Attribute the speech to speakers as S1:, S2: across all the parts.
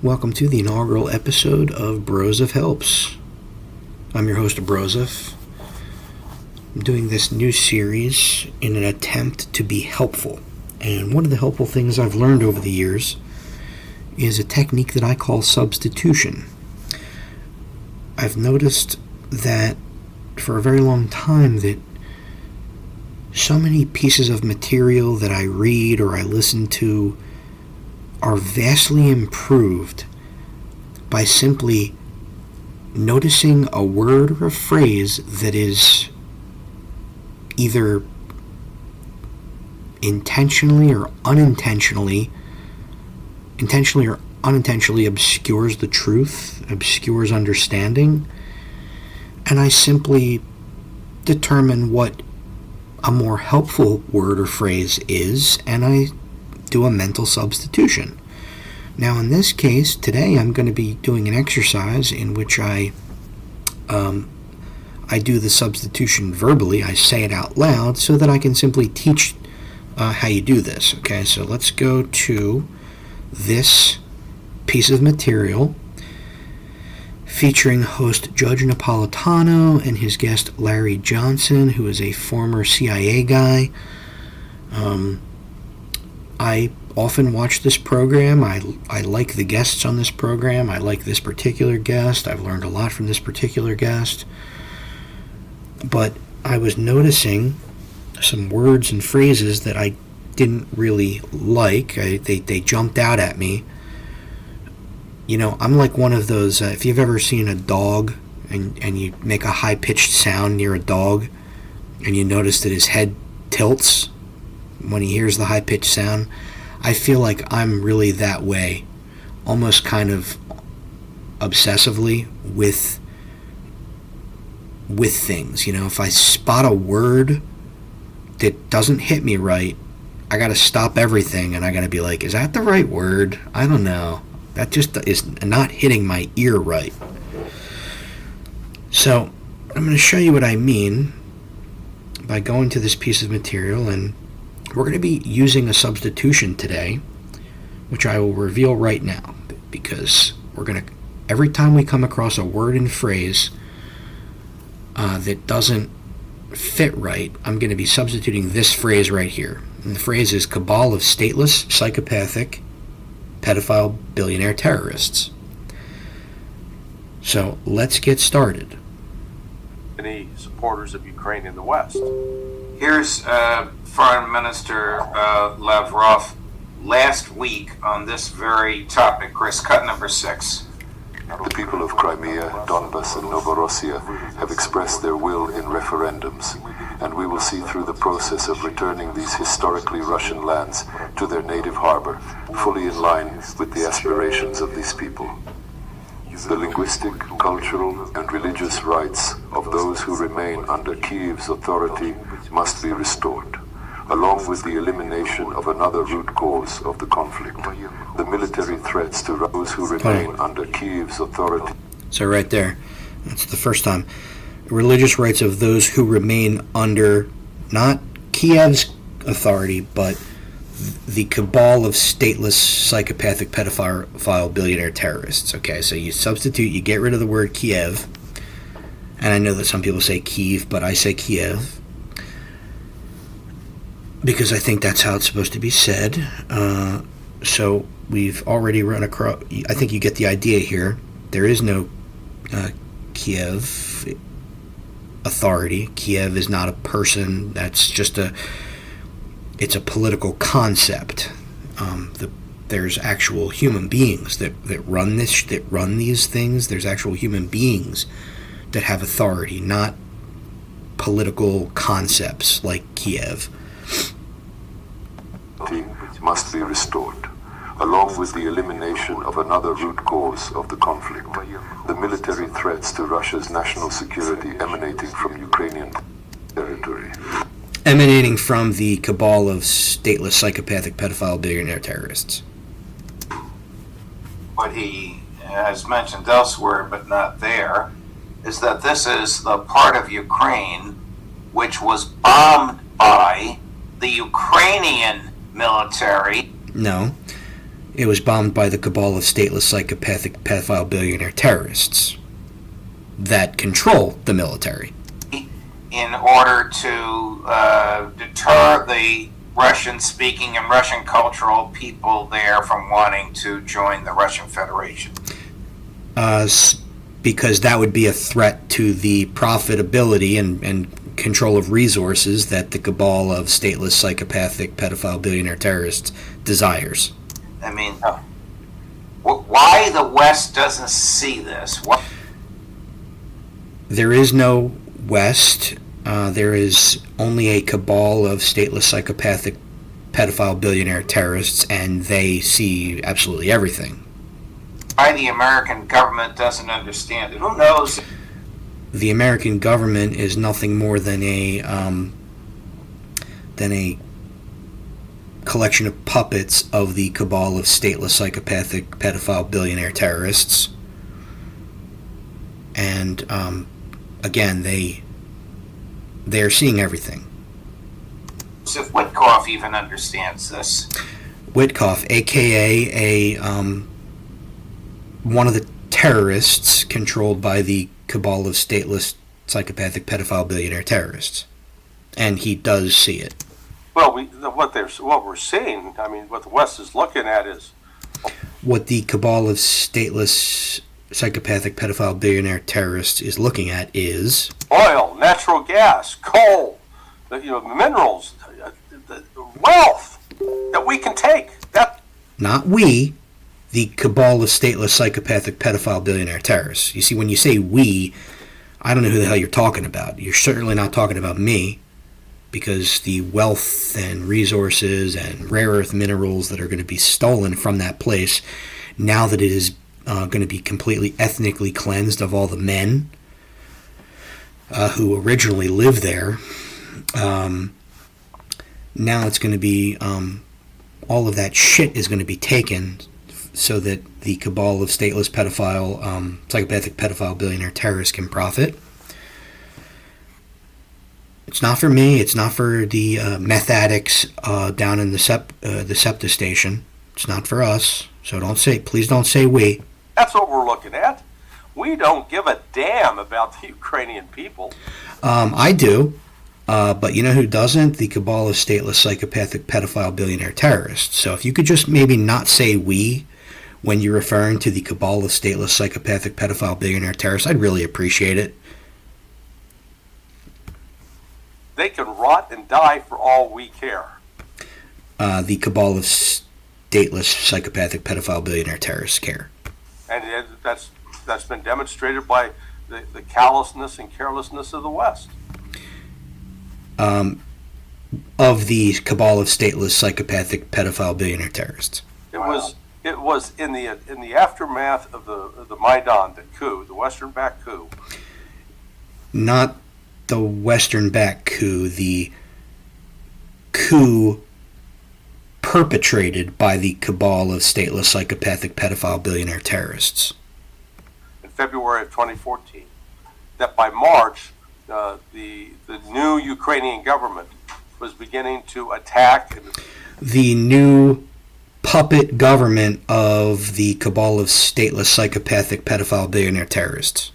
S1: Welcome to the inaugural episode of Broseph Helps. I'm your host, Broseph. I'm doing this new series in an attempt to be helpful. And one of the helpful things I've learned over the years is a technique that I call substitution. I've noticed that for a very long time that so many pieces of material that I read or I listen to are vastly improved by simply noticing a word or a phrase that is either intentionally or unintentionally obscures the truth, obscures understanding, and I simply determine what a more helpful word or phrase is, and I do a mental substitution. Now, in this case, today I'm going to be doing an exercise in which I do the substitution verbally. I say it out loud so that I can simply teach how you do this. Okay, so let's go to this piece of material featuring host Judge Napolitano and his guest Larry Johnson, who is a former CIA guy. I often watch this program. I like the guests on this program. I like this particular guest. I've learned a lot from this particular guest. But I was noticing some words and phrases that I didn't really like. They jumped out at me. You know, I'm like one of those, if you've ever seen a dog and you make a high-pitched sound near a dog and you notice that his head tilts when he hears the high-pitched sound, I feel like I'm really that way, almost kind of obsessively with things. You know, if I spot a word that doesn't hit me right, I got to stop everything and I got to be like, is that the right word? I don't know. That just is not hitting my ear right. So I'm going to show you what I mean by going to this piece of material, and we're going to be using a substitution today, which I will reveal right now, because we're going to, every time we come across a word and phrase that doesn't fit right, I'm going to be substituting this phrase right here. And the phrase is cabal of stateless, psychopathic, pedophile, billionaire terrorists. So let's get started.
S2: Any supporters of Ukraine in the West?
S3: Here's Foreign Minister Lavrov last week on this very topic. Chris, cut number 6.
S4: The people of Crimea, Donbas, and Novorossiya have expressed their will in referendums, and we will see through the process of returning these historically Russian lands to their native harbor, fully in line with the aspirations of these people. The linguistic, cultural, and religious rights of those who remain under Kiev's authority must be restored, along with the elimination of another root cause of the conflict, the military threats to those who remain under Kiev's authority.
S1: So right there, that's the first time. Religious rights of those who remain under not Kiev's authority, but the cabal of stateless, psychopathic, pedophile, billionaire terrorists. Okay, so you substitute, you get rid of the word Kiev, and I know that some people say Kiev, but I say Kiev, because I think that's how it's supposed to be said. So we've already run across, I think you get the idea here. There is no Kiev authority. Kiev is not a person. That's just it's a political concept. There's actual human beings that run these things. There's actual human beings that have authority, not political concepts like Kiev.
S4: Must be restored, along with the elimination of another root cause of the conflict, the military threats to Russia's national security emanating from Ukrainian territory.
S1: Emanating from the cabal of stateless, psychopathic, pedophile, billionaire terrorists.
S3: What he has mentioned elsewhere, but not there, is that this is the part of Ukraine which was bombed by the Ukrainian military.
S1: No. It was bombed by the cabal of stateless, psychopathic, pedophile, billionaire terrorists that control the military.
S3: In order to deter the Russian-speaking and Russian cultural people there from wanting to join the Russian Federation.
S1: Because that would be a threat to the profitability and control of resources that the cabal of stateless, psychopathic, pedophile, billionaire terrorists desires.
S3: I mean, why the West doesn't see this?
S1: There is no West. There is only a cabal of stateless, psychopathic, pedophile, billionaire terrorists, and they see absolutely everything.
S3: Why the American government doesn't understand it? Who knows?
S1: The American government is nothing more than a collection of puppets of the cabal of stateless, psychopathic, pedophile, billionaire terrorists. And again, they're seeing everything.
S3: If Witkoff even understands this.
S1: Witkoff, aka one of the terrorists controlled by the cabal of stateless, psychopathic, pedophile, billionaire terrorists, and he does see it.
S2: Well, what we're seeing, I mean, what the West is looking at is
S1: what the cabal of stateless, psychopathic, pedophile, billionaire terrorists is looking at is
S2: oil, natural gas, coal, minerals, the wealth that we can take. That
S1: not we, the cabal of stateless, psychopathic, pedophile, billionaire terrorists. You see, when you say we, I don't know who the hell you're talking about. You're certainly not talking about me, because the wealth and resources and rare earth minerals that are going to be stolen from that place, now that it is going to be completely ethnically cleansed of all the men who originally lived there, now it's going to be all of that shit is going to be taken so that the cabal of stateless, pedophile, psychopathic, pedophile, billionaire terrorists can profit. It's not for me. It's not for the meth addicts down in the SEPTA station. It's not for us. So please don't say we.
S2: That's what we're looking at. We don't give a damn about the Ukrainian people.
S1: I do. But you know who doesn't? The cabal of stateless, psychopathic, pedophile, billionaire terrorists. So if you could just maybe not say we when you're referring to the cabal of stateless, psychopathic, pedophile, billionaire terrorists, I'd really appreciate it.
S2: They can rot and die for all we care.
S1: The cabal of stateless, psychopathic, pedophile, billionaire terrorists care.
S2: And that's been demonstrated by the callousness and carelessness of the West.
S1: Of the cabal of stateless, psychopathic, pedophile, billionaire terrorists.
S2: It was in the aftermath of the Maidan, the coup, the Western-backed coup.
S1: Not the Western-backed coup, the coup perpetrated by the cabal of stateless, psychopathic, pedophile, billionaire terrorists.
S2: In February of 2014, that by March, the new Ukrainian government was beginning to attack.
S1: The new puppet government of the cabal of stateless, psychopathic, pedophile, billionaire terrorists.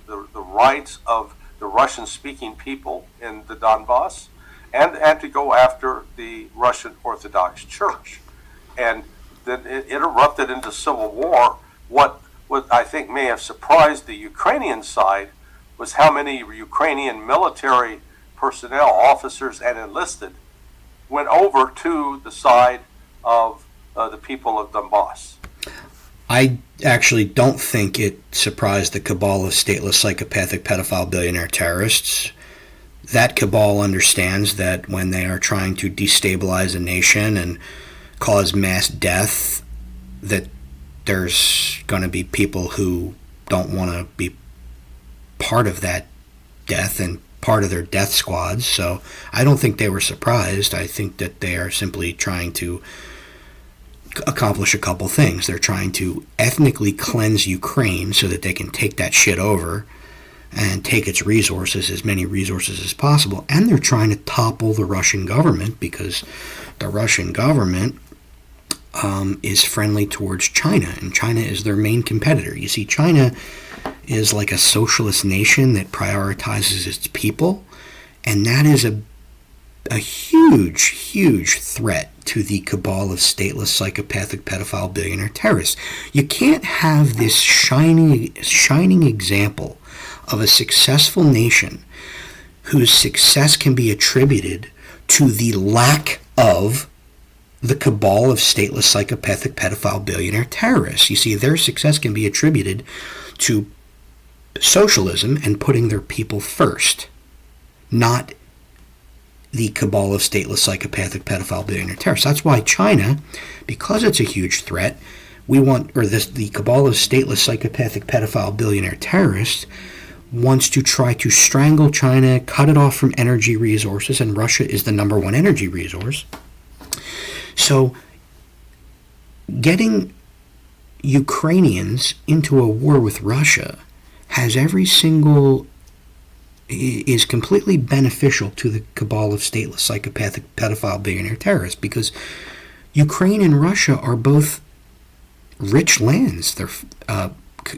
S2: The rights of the Russian-speaking people in the Donbass, and to go after the Russian Orthodox Church. And then it erupted into civil war. What I think may have surprised the Ukrainian side was how many Ukrainian military personnel, officers and enlisted, went over to the side of the people of Donbass.
S1: I actually don't think it surprised the cabal of stateless, psychopathic, pedophile, billionaire terrorists. That cabal understands that when they are trying to destabilize a nation and cause mass death, that there's going to be people who don't want to be part of that death and part of their death squads. So I don't think they were surprised. I think that they are simply trying to accomplish a couple things. They're trying to ethnically cleanse Ukraine so that they can take that shit over and take its resources, as many resources as possible. And they're trying to topple the Russian government, because the Russian government is friendly towards China, and China is their main competitor. You see, China is like a socialist nation that prioritizes its people, and that is a huge, huge threat to the cabal of stateless, psychopathic, pedophile, billionaire terrorists. You can't have this shining example of a successful nation whose success can be attributed to the lack of the cabal of stateless, psychopathic, pedophile, billionaire terrorists. You see, their success can be attributed to socialism and putting their people first, not the cabal of stateless, psychopathic, pedophile, billionaire terrorists. That's why China, because it's a huge threat, the cabal of stateless, psychopathic, pedophile, billionaire terrorists wants to try to strangle China, cut it off from energy resources, and Russia is the number one energy resource. So getting Ukrainians into a war with Russia is completely beneficial to the cabal of stateless, psychopathic, pedophile, billionaire terrorists, because Ukraine and Russia are both rich lands.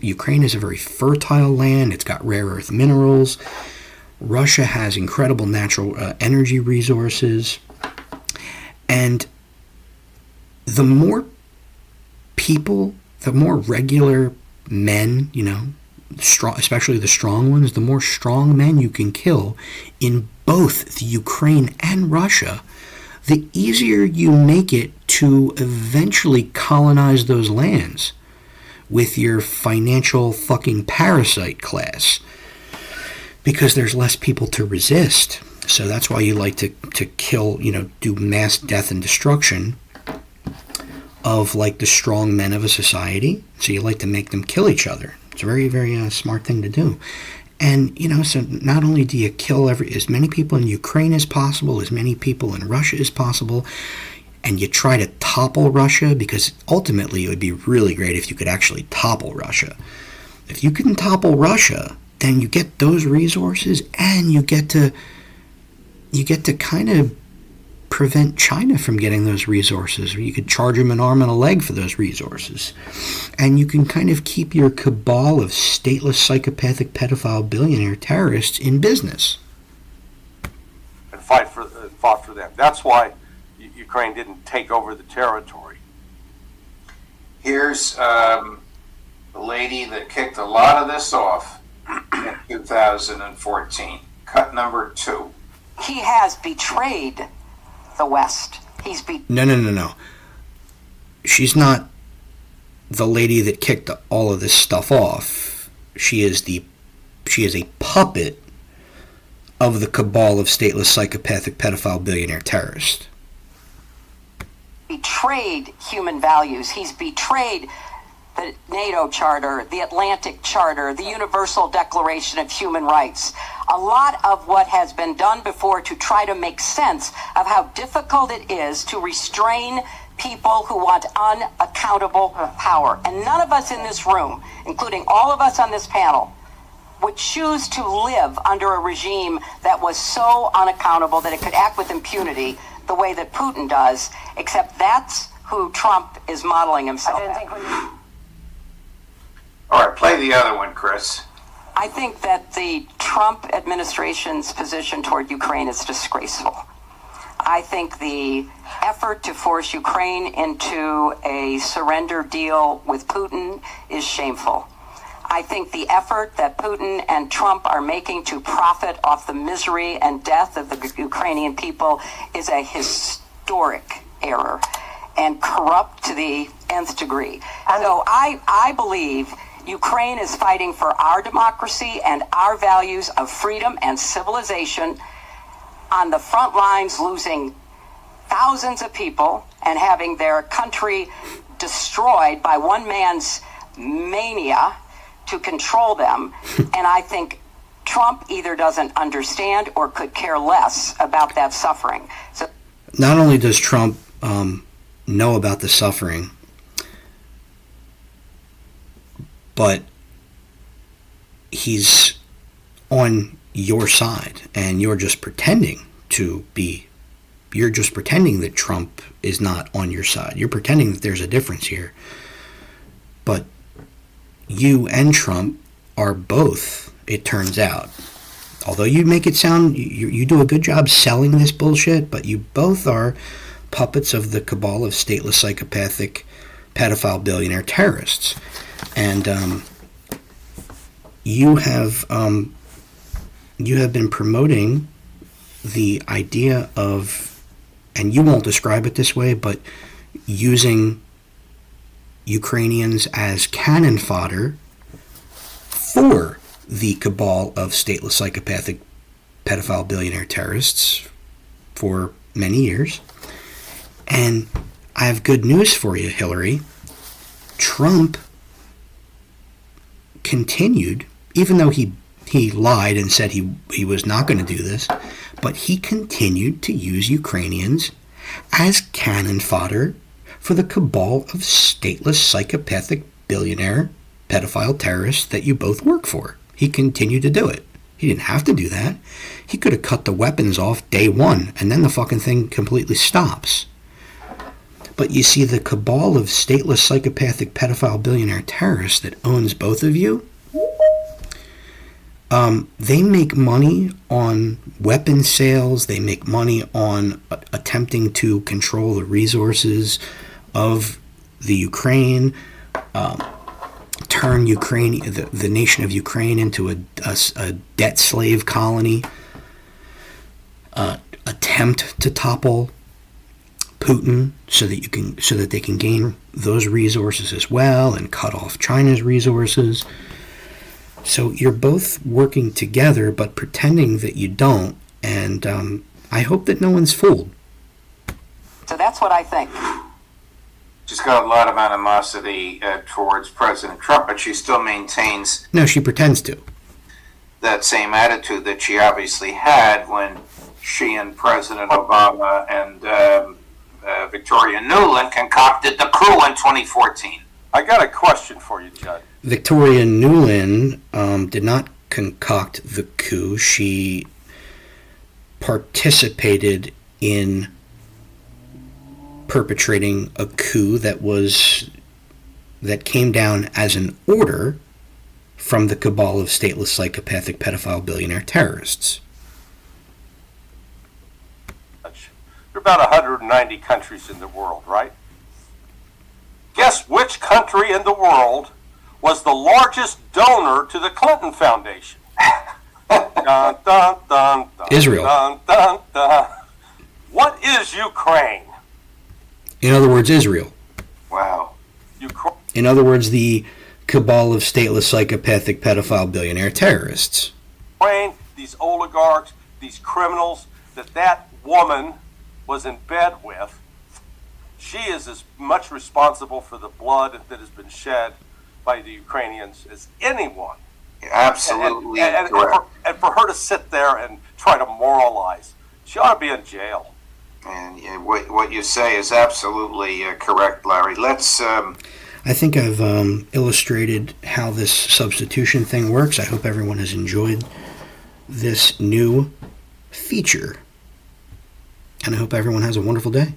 S1: Ukraine is a very fertile land. It's got rare earth minerals. Russia has incredible natural energy resources. And the more people, the more regular men, especially the strong ones, the more strong men you can kill in both the Ukraine and Russia, the easier you make it to eventually colonize those lands with your financial fucking parasite class, because there's less people to resist. So that's why you like to kill, do mass death and destruction of like the strong men of a society. So you like to make them kill each other. It's a very, very smart thing to do. And, so not only do you kill as many people in Ukraine as possible, as many people in Russia as possible, and you try to topple Russia, because ultimately it would be really great if you could actually topple Russia. If you can topple Russia, then you get those resources, and you get to kind of prevent China from getting those resources, or you could charge them an arm and a leg for those resources. And you can kind of keep your cabal of stateless, psychopathic, pedophile, billionaire terrorists in business.
S2: And fought for them. That's why Ukraine didn't take over the territory.
S3: Here's the lady that kicked a lot of this off in 2014. Cut number 2.
S5: He has betrayed the West.
S1: No. She's not the lady that kicked all of this stuff off. She is a puppet of the cabal of stateless, psychopathic, pedophile, billionaire terrorists.
S5: Betrayed human values. He's betrayed the NATO Charter, the Atlantic Charter, the Universal Declaration of Human Rights. A lot of what has been done before to try to make sense of how difficult it is to restrain people who want unaccountable power. And none of us in this room, including all of us on this panel, would choose to live under a regime that was so unaccountable that it could act with impunity the way that Putin does, except that's who Trump is modeling himself after.
S3: All right, play the other one, Chris.
S5: I think that the Trump administration's position toward Ukraine is disgraceful. I think the effort to force Ukraine into a surrender deal with Putin is shameful. I think the effort that Putin and Trump are making to profit off the misery and death of the Ukrainian people is a historic error and corrupt to the nth degree. So I believe Ukraine is fighting for our democracy and our values of freedom and civilization on the front lines, losing thousands of people and having their country destroyed by one man's mania to control them. And I think Trump either doesn't understand or could care less about that suffering. So,
S1: not only does Trump know about the suffering, but he's on your side, and you're just pretending to be, you're just pretending that Trump is not on your side. You're pretending that there's a difference here. But you and Trump are both, it turns out, although you make it sound, you do a good job selling this bullshit, but you both are puppets of the cabal of stateless, psychopathic, pedophile, billionaire terrorists. And you have been promoting the idea of, and you won't describe it this way, but using Ukrainians as cannon fodder for the cabal of stateless, psychopathic, pedophile, billionaire terrorists for many years. And I have good news for you, Hillary. Trump continued, even though he lied and said he was not going to do this, but he continued to use Ukrainians as cannon fodder for the cabal of stateless, psychopathic, billionaire, pedophile terrorists that you both work for. He continued to do it. He didn't have to do that. He could have cut the weapons off day one, and then the fucking thing completely stops. But you see, the cabal of stateless, psychopathic, pedophile, billionaire terrorists that owns both of you, they make money on weapon sales. They make money on attempting to control the resources of the Ukraine, turn Ukraine, the nation of Ukraine, into a debt slave colony, attempt to topple Putin so that they can gain those resources as well and cut off China's resources. So you're both working together, but pretending that you don't. And I hope that no one's fooled.
S5: So that's what I think.
S3: She's got a lot of animosity towards President Trump, but she still maintains
S1: No, she pretends to.
S3: that same attitude that she obviously had when she and President Obama and Victoria Nuland concocted the coup in 2014.
S2: I got a question for you, Judd.
S1: Victoria Nuland did not concoct the coup. She participated in perpetrating a coup that came down as an order from the cabal of stateless, psychopathic, pedophile, billionaire terrorists.
S2: There are about 190 countries in the world, right? Guess which country in the world was the largest donor to the Clinton Foundation? Dun, dun, dun, dun,
S1: Israel.
S2: Dun, dun, dun. What is Ukraine?
S1: In other words, Israel.
S3: Wow.
S1: In other words, the cabal of stateless, psychopathic, pedophile, billionaire terrorists.
S2: Ukraine, these oligarchs, these criminals that woman was in bed with, she is as much responsible for the blood that has been shed by the Ukrainians as anyone.
S3: Absolutely.
S2: And for her to sit there and try to moralize, she ought to be in jail.
S3: And what you say is absolutely correct, Larry. Let's.
S1: I think I've illustrated how this substitution thing works. I hope everyone has enjoyed this new feature. And I hope everyone has a wonderful day.